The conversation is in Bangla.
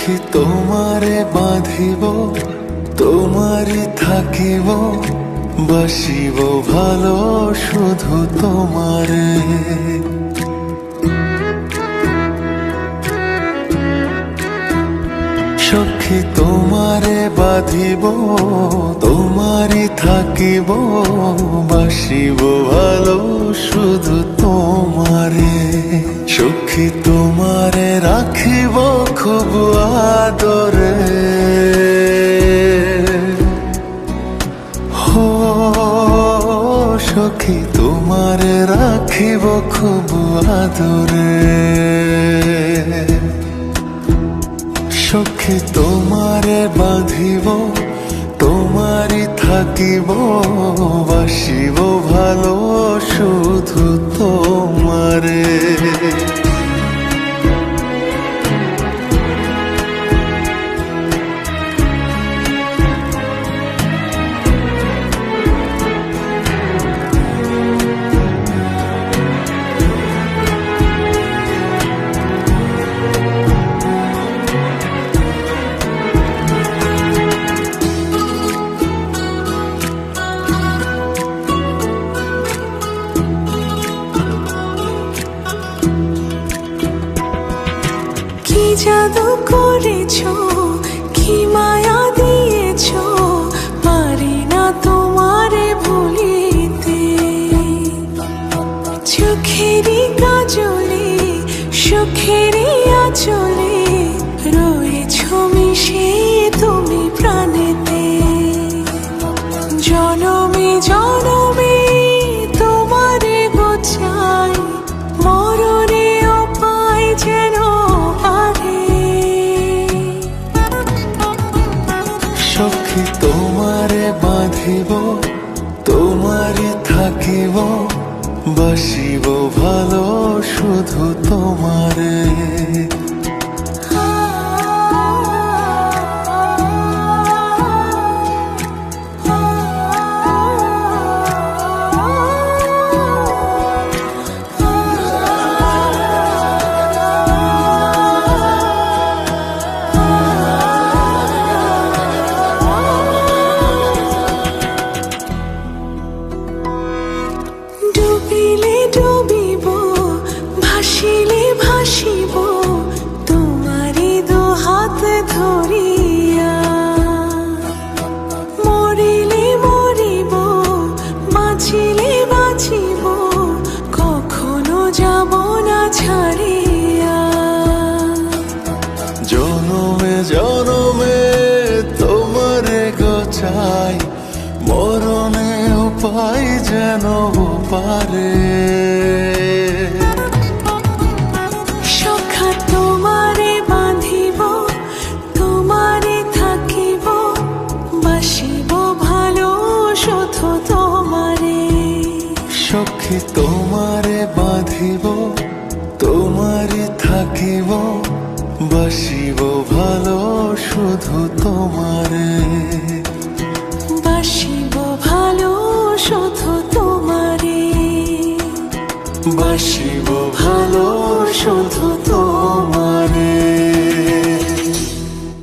সখী তোমারে বাঁধিব, তোমারই থাকিব, বাসিব ভালো শুধু তোমারে। সখী তোমারে বাঁধিব, তোমারই থাকিব, বাসিব ভালো শুধু তোমারে। সখী তোমারে রাখিব খুব আদরে, হো সখী তোমারে রাখিব খুব আদরে। সখী তোমারে বাঁধিব, তোমারই থাকিব, বাসিব ভালো শুধু তোমারে। কি জাদু করেছো, কি মায়া দিয়েছো, পারি না তোমারে ভুলিতে। চোখেরই কাজলে, সুখেরই আঁচলে, রয়েছো মিশে তুমি প্রাণেতে। জনমে জনমে তোমারে গোছাই, মরণেও পাই যেন সখী তোমারে বাঁধিব, তোমারই থাকিব, বাসিব ভালো শুধু তোমারে। ডুবিলে ডুবিব, ভাসিলে ভাসিব, তোমারি দু হাত ধরিয়া। মরিলে মরিব, বাঁচিলে বাঁচিব, কখনো যাব না ছাড়িয়া। জনমে জনমে তোমারে গোছাই, মরণে উপায় যেন পারে। সখা তোমারে বাঁধিব, তোমারে থাকিব, বাসিব ভালো শুধু তোমারে। সখী তোমারে বাঁধিব, তোমারই থাকিব, বাসিব ভালো শুধু তোমারে। বাসিব ভালো শুধু তোমারে, বাসিব ভালো